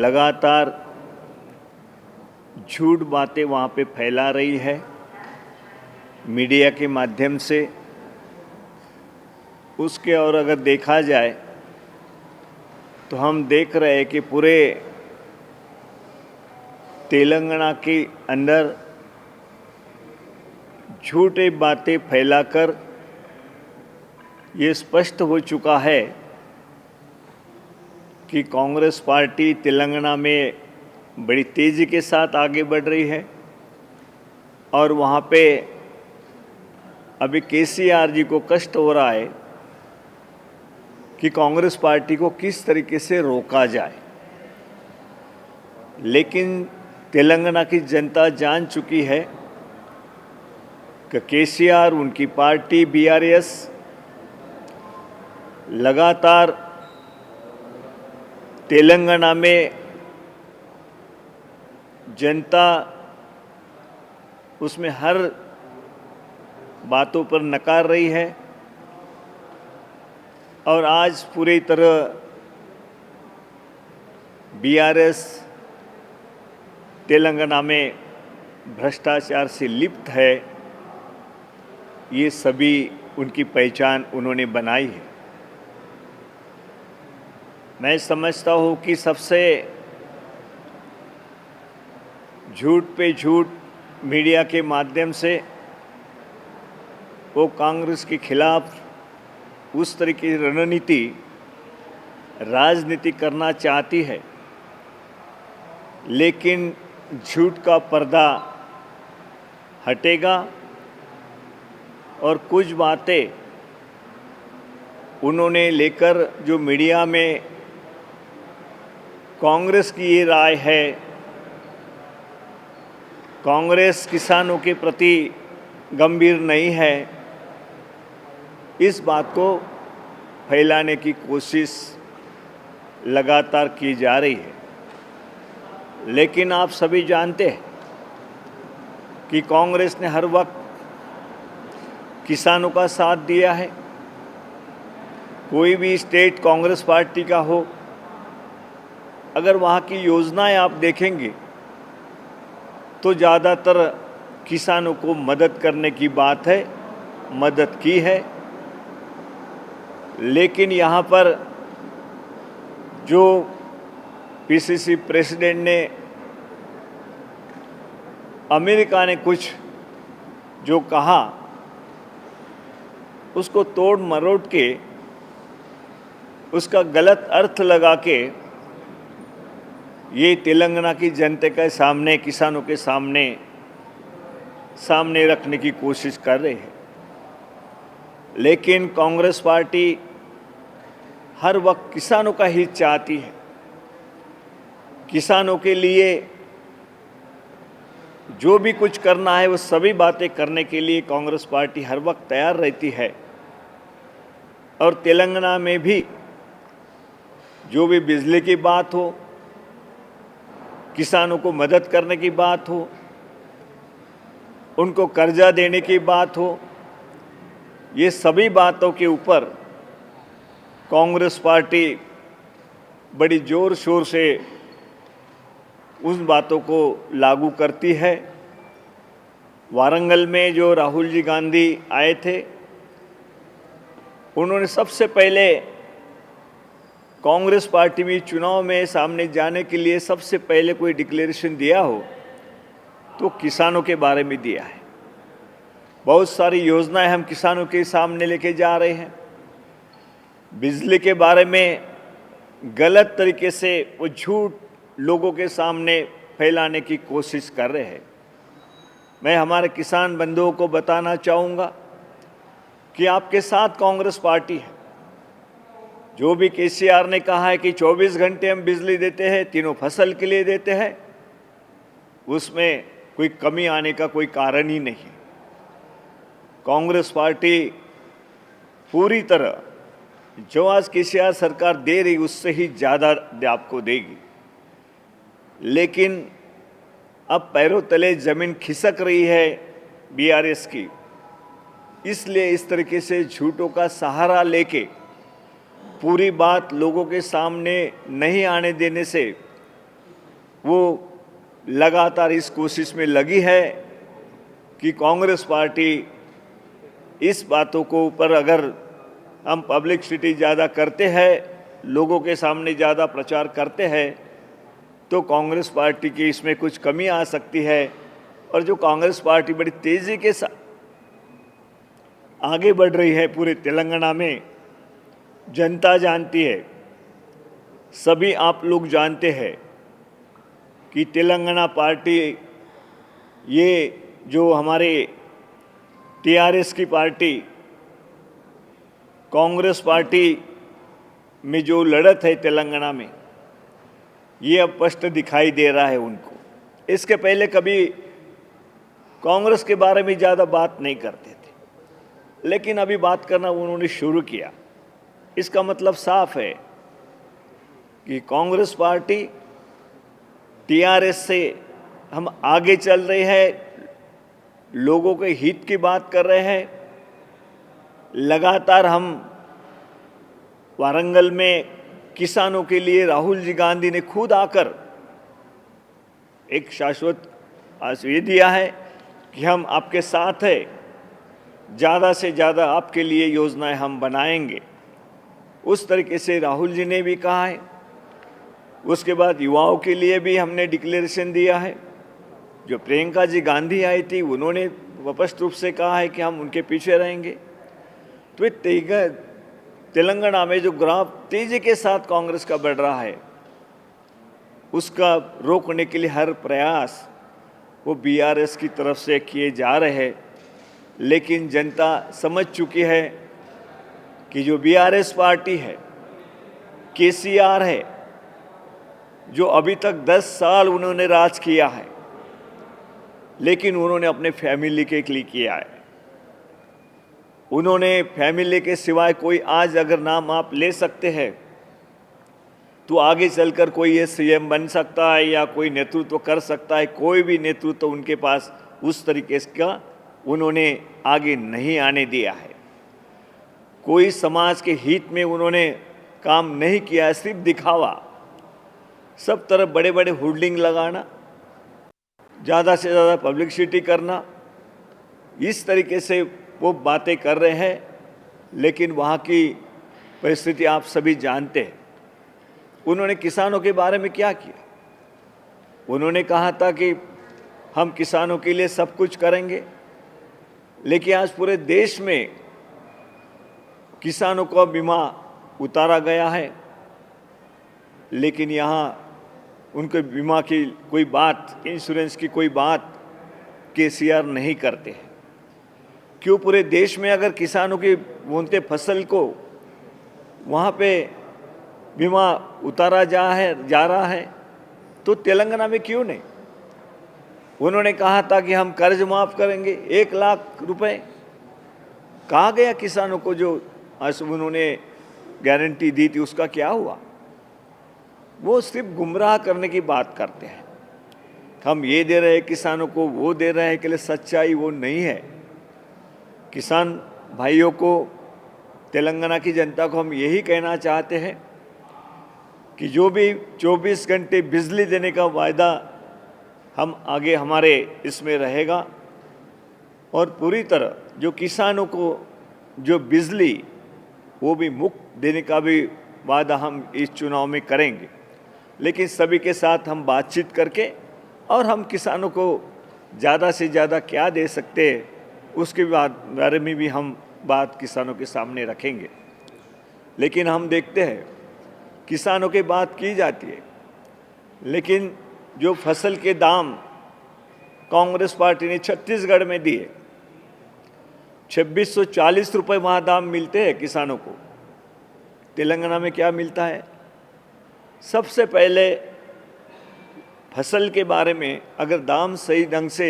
लगातार झूठ बातें वहाँ पे फैला रही है मीडिया के माध्यम से। उसके और अगर देखा जाए तो हम देख रहे हैं कि पूरे तेलंगाना के अंदर झूठी बातें फैलाकर ये स्पष्ट हो चुका है कि कांग्रेस पार्टी तेलंगाना में बड़ी तेज़ी के साथ आगे बढ़ रही है और वहाँ पे अभी केसीआर जी को कष्ट हो रहा है कि कांग्रेस पार्टी को किस तरीके से रोका जाए। लेकिन तेलंगाना की जनता जान चुकी है कि केसीआर, उनकी पार्टी बीआरएस लगातार तेलंगाना में जनता उसमें हर बातों पर नकार रही है और आज पूरी तरह बीआरएस तेलंगाना में भ्रष्टाचार से लिप्त है। ये सभी उनकी पहचान उन्होंने बनाई है। मैं समझता हूँ कि सबसे झूठ पे झूठ मीडिया के माध्यम से वो कांग्रेस के खिलाफ उस तरीके की रणनीति राजनीति करना चाहती है, लेकिन झूठ का पर्दा हटेगा और कुछ बातें उन्होंने लेकर जो मीडिया में कांग्रेस की ये राय है, कांग्रेस किसानों के प्रति गंभीर नहीं है, इस बात को फैलाने की कोशिश लगातार की जा रही है। लेकिन आप सभी जानते हैं कि कांग्रेस ने हर वक्त किसानों का साथ दिया है। कोई भी स्टेट कांग्रेस पार्टी का हो, अगर वहाँ की योजनाएं आप देखेंगे तो ज़्यादातर किसानों को मदद करने की बात है, मदद की है। लेकिन यहाँ पर जो पीसीसी प्रेसिडेंट ने, अमेरिका ने कुछ जो कहा उसको तोड़ मरोड़ के, उसका गलत अर्थ लगा के ये तेलंगाना की जनता के सामने, किसानों के सामने रखने की कोशिश कर रहे हैं। लेकिन कांग्रेस पार्टी हर वक्त किसानों का हित चाहती है। किसानों के लिए जो भी कुछ करना है वो सभी बातें करने के लिए कांग्रेस पार्टी हर वक्त तैयार रहती है। और तेलंगाना में भी जो भी बिजली की बात हो, किसानों को मदद करने की बात हो, उनको कर्जा देने की बात हो, ये सभी बातों के ऊपर कांग्रेस पार्टी बड़ी ज़ोर शोर से उन बातों को लागू करती है। वारंगल में जो राहुल जी गांधी आए थे, उन्होंने सबसे पहले कांग्रेस पार्टी में चुनाव में सामने जाने के लिए सबसे पहले कोई डिक्लेरेशन दिया हो तो किसानों के बारे में दिया है। बहुत सारी योजनाएं हम किसानों के सामने लेके जा रहे हैं। बिजली के बारे में गलत तरीके से वो झूठ लोगों के सामने फैलाने की कोशिश कर रहे हैं। मैं हमारे किसान बंधुओं को बताना चाहूँगा कि आपके साथ कांग्रेस पार्टी है। जो भी केसीआर ने कहा है कि 24 घंटे हम बिजली देते हैं, तीनों फसल के लिए देते हैं, उसमें कोई कमी आने का कोई कारण ही नहीं। कांग्रेस पार्टी पूरी तरह जो आज केसीआर सरकार दे रही उससे ही ज़्यादा आपको देगी। लेकिन अब पैरों तले ज़मीन खिसक रही है बीआरएस की, इसलिए इस तरीके से झूठों का सहारा लेके पूरी बात लोगों के सामने नहीं आने देने से वो लगातार इस कोशिश में लगी है कि कांग्रेस पार्टी इस बातों को ऊपर अगर हम पब्लिसिटी ज़्यादा करते हैं, लोगों के सामने ज़्यादा प्रचार करते हैं, तो कांग्रेस पार्टी की इसमें कुछ कमी आ सकती है। और जो कांग्रेस पार्टी बड़ी तेज़ी के साथ आगे बढ़ रही है पूरे तेलंगाना में, जनता जानती है, सभी आप लोग जानते हैं कि तेलंगाना पार्टी, ये जो हमारे टीआरएस की पार्टी कांग्रेस पार्टी में जो लड़त है तेलंगाना में, ये अब स्पष्ट दिखाई दे रहा है उनको। इसके पहले कभी कांग्रेस के बारे में ज़्यादा बात नहीं करते थे, लेकिन अभी बात करना उन्होंने शुरू किया। इसका मतलब साफ है कि कांग्रेस पार्टी टीआरएस से हम आगे चल रहे हैं, लोगों के हित की बात कर रहे हैं। लगातार हम वारंगल में किसानों के लिए राहुल जी गांधी ने खुद आकर एक शाश्वत आश्वासन दिया है कि हम आपके साथ हैं, ज़्यादा से ज़्यादा आपके लिए योजनाएं हम बनाएंगे। उस तरीके से राहुल जी ने भी कहा है। उसके बाद युवाओं के लिए भी हमने डिक्लेरेशन दिया है। जो प्रियंका जी गांधी आई थी, उन्होंने स्पष्ट रूप से कहा है कि हम उनके पीछे रहेंगे। तो तेलंगाना में जो ग्राफ तेजी के साथ कांग्रेस का बढ़ रहा है, उसका रोकने के लिए हर प्रयास वो बीआरएस की तरफ से किए जा रहे हैं। लेकिन जनता समझ चुकी है कि जो बीआरएस पार्टी है, केसीआर है, जो अभी तक 10 साल उन्होंने राज किया है, लेकिन उन्होंने अपने फैमिली के लिए किया है। उन्होंने फैमिली के सिवाय कोई आज अगर नाम आप ले सकते हैं तो आगे चलकर कोई ये सीएम बन सकता है या कोई नेतृत्व कर सकता है। कोई भी नेतृत्व उनके पास उस तरीके का उन्होंने आगे नहीं आने दिया है। कोई समाज के हित में उन्होंने काम नहीं किया है, सिर्फ दिखावा। सब तरफ बड़े बड़े होर्डिंग लगाना, ज़्यादा से ज़्यादा पब्लिसिटी करना, इस तरीके से वो बातें कर रहे हैं। लेकिन वहाँ की परिस्थिति आप सभी जानते हैं। उन्होंने किसानों के बारे में क्या किया? उन्होंने कहा था कि हम किसानों के लिए सब कुछ करेंगे, लेकिन आज पूरे देश में किसानों का बीमा उतारा गया है, लेकिन यहाँ उनके बीमा की कोई बात, इंश्योरेंस की कोई बात केसीआर नहीं करते हैं। क्यों पूरे देश में अगर किसानों की बोनते फसल को वहाँ पे बीमा उतारा जा रहा है, तो तेलंगाना में क्यों नहीं? उन्होंने कहा था कि हम कर्ज माफ़ करेंगे 1 लाख रुपए। कहाँ गया किसानों को जो उन्होंने गारंटी दी थी, उसका क्या हुआ? वो सिर्फ गुमराह करने की बात करते हैं। हम ये दे रहे हैं किसानों को, वो दे रहे हैं, के लिए सच्चाई वो नहीं है। किसान भाइयों को, तेलंगाना की जनता को हम यही कहना चाहते हैं कि जो भी 24 घंटे बिजली देने का वायदा हम आगे हमारे इसमें रहेगा, और पूरी तरह जो किसानों को जो बिजली वो भी मुफ्त देने का भी वादा हम इस चुनाव में करेंगे। लेकिन सभी के साथ हम बातचीत करके और हम किसानों को ज़्यादा से ज़्यादा क्या दे सकते हैं, उसके बारे में भी हम बात किसानों के सामने रखेंगे। लेकिन हम देखते हैं किसानों की बात की जाती है, लेकिन जो फसल के दाम कांग्रेस पार्टी ने छत्तीसगढ़ में दिए, 2640 रुपये वहाँ दाम मिलते हैं किसानों को। तेलंगाना में क्या मिलता है? सबसे पहले फसल के बारे में अगर दाम सही ढंग से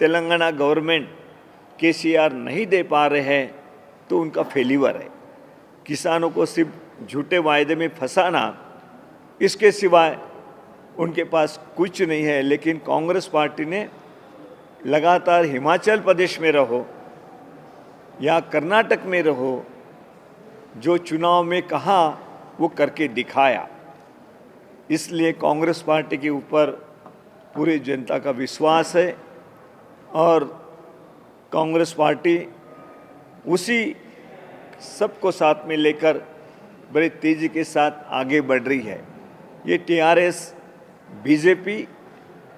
तेलंगाना गवर्नमेंट केसीआर नहीं दे पा रहे हैं तो उनका फेल्यूर है। किसानों को सिर्फ झूठे वायदे में फंसाना, इसके सिवाय उनके पास कुछ नहीं है। लेकिन कांग्रेस पार्टी ने लगातार हिमाचल प्रदेश में रहो या कर्नाटक में रहो, जो चुनाव में कहा वो करके दिखाया। इसलिए कांग्रेस पार्टी के ऊपर पूरी जनता का विश्वास है और कांग्रेस पार्टी उसी सबको साथ में लेकर बड़ी तेज़ी के साथ आगे बढ़ रही है। ये टीआरएस, बीजेपी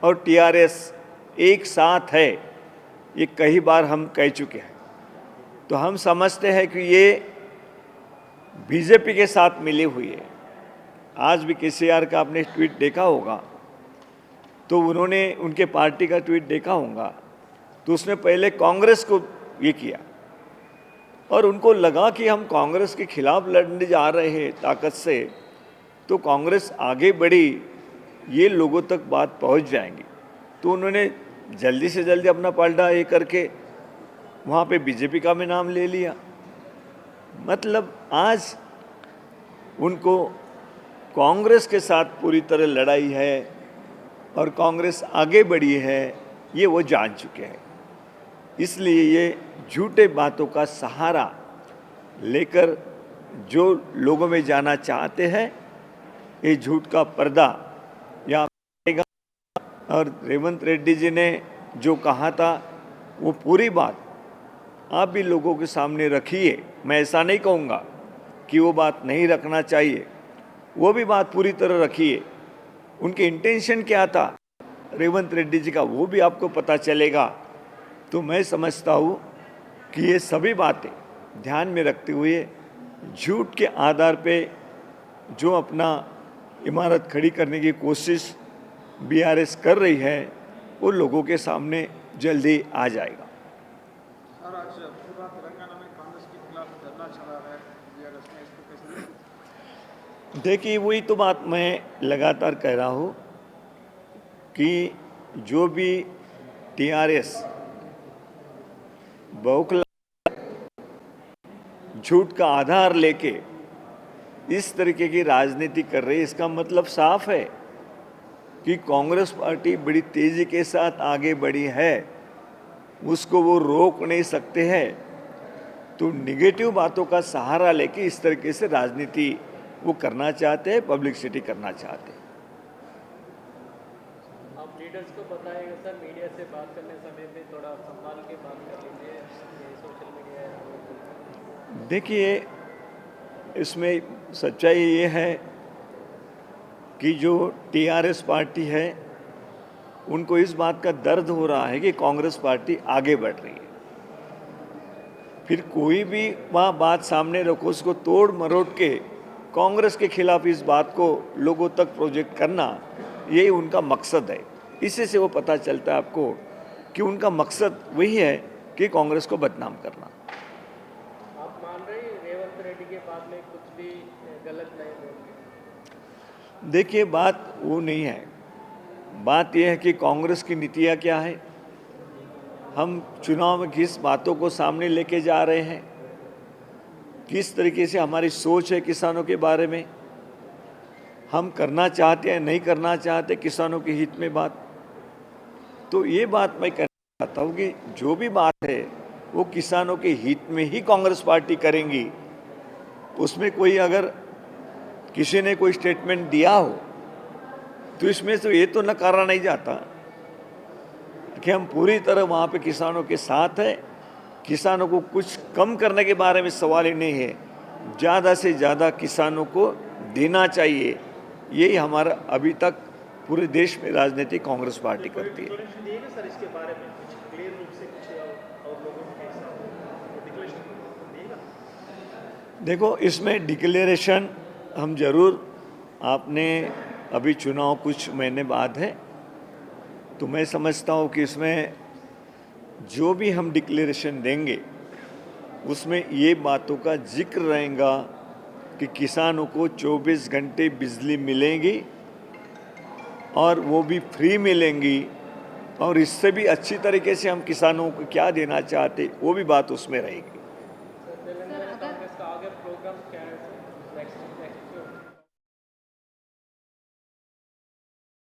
और टीआरएस एक साथ है, ये कई बार हम कह चुके हैं। तो हम समझते हैं कि ये बीजेपी के साथ मिली हुई है। आज भी केसीआर का आपने ट्वीट देखा होगा, तो उन्होंने उनके पार्टी का ट्वीट देखा होगा, तो उसने पहले कांग्रेस को ये किया और उनको लगा कि हम कांग्रेस के खिलाफ लड़ने जा रहे हैं ताकत से, तो कांग्रेस आगे बढ़ी, ये लोगों तक बात पहुंच जाएंगी। तो उन्होंने जल्दी से जल्दी अपना पलटा ये करके वहाँ पे बीजेपी का भी नाम ले लिया। मतलब आज उनको कांग्रेस के साथ पूरी तरह लड़ाई है और कांग्रेस आगे बढ़ी है, ये वो जान चुके हैं। इसलिए ये झूठे बातों का सहारा लेकर जो लोगों में जाना चाहते हैं, ये झूठ का पर्दा यहाँ पड़ेगा। और रेवंत रेड्डी जी ने जो कहा था वो पूरी बात आप भी लोगों के सामने रखिए। मैं ऐसा नहीं कहूँगा कि वो बात नहीं रखना चाहिए, वो भी बात पूरी तरह रखिए। उनके इंटेंशन क्या था रेवंत रेड्डी जी का, वो भी आपको पता चलेगा। तो मैं समझता हूँ कि ये सभी बातें ध्यान में रखते हुए झूठ के आधार पे जो अपना इमारत खड़ी करने की कोशिश बीआरएस कर रही है, वो लोगों के सामने जल्दी आ जाएगा। सर, आज पूरा तेलंगाना में कांग्रेस के खिलाफ धरना चला रहा है बीआरएस में, इसको कैसे? देखिए, वही तो बात मैं लगातार कह रहा हूँ कि जो भी टीआरएस बौखला झूठ का आधार लेके इस तरीके की राजनीति कर रही है, इसका मतलब साफ है कि कांग्रेस पार्टी बड़ी तेजी के साथ आगे बढ़ी है, उसको वो रोक नहीं सकते हैं। तो निगेटिव बातों का सहारा लेके इस तरीके से राजनीति वो करना चाहते हैं, पब्लिसिटी करना चाहते हैं। आप लीडर्स को बताइएगा सर, मीडिया से बात करने समय पे थोड़ा संभाल के बात कर लीजिए, ये सोशल मीडिया है। देखिए, इसमें सच्चाई ये है कि जो टीआरएस पार्टी है उनको इस बात का दर्द हो रहा है कि कांग्रेस पार्टी आगे बढ़ रही है। फिर कोई भी वहाँ बात सामने रखो, उसको तोड़ मरोड़ के कांग्रेस के खिलाफ इस बात को लोगों तक प्रोजेक्ट करना, यही उनका मकसद है। इसी से वो पता चलता है आपको कि उनका मकसद वही है कि कांग्रेस को बदनाम करना। आप मान रहे हैं रेवंत रेड्डी के बाद में कुछ भी गलत नहीं बोल? देखिए, बात वो नहीं है। बात यह है कि कांग्रेस की नीतियाँ क्या है, हम चुनाव में किस बातों को सामने लेके जा रहे हैं, किस तरीके से हमारी सोच है किसानों के बारे में, हम करना चाहते हैं नहीं करना चाहते किसानों के हित में बात। तो ये बात मैं कहना चाहता हूँ कि जो भी बात है वो किसानों के हित में ही कांग्रेस पार्टी करेंगी। उसमें कोई अगर किसी ने कोई स्टेटमेंट दिया हो तो इसमें तो ये तो नकारा नहीं जाता कि हम पूरी तरह वहाँ पे किसानों के साथ हैं। किसानों को कुछ कम करने के बारे में सवाल ही नहीं है, ज़्यादा से ज़्यादा किसानों को देना चाहिए। यही हमारा अभी तक पूरे देश में राजनीति कांग्रेस पार्टी करती है। सर, इसके बारे में कुछ क्लियर रूप से कुछ और लोगों के साथ डिक्लेरेशन देगा? देखो, इसमें डिक्लेरेशन हम ज़रूर, आपने अभी चुनाव कुछ महीने बाद है, तो मैं समझता हूँ कि इसमें जो भी हम डिक्लेरेशन देंगे उसमें ये बातों का जिक्र रहेगा कि किसानों को 24 घंटे बिजली मिलेगी और वो भी फ्री मिलेंगी, और इससे भी अच्छी तरीके से हम किसानों को क्या देना चाहते वो भी बात उसमें रहेगी।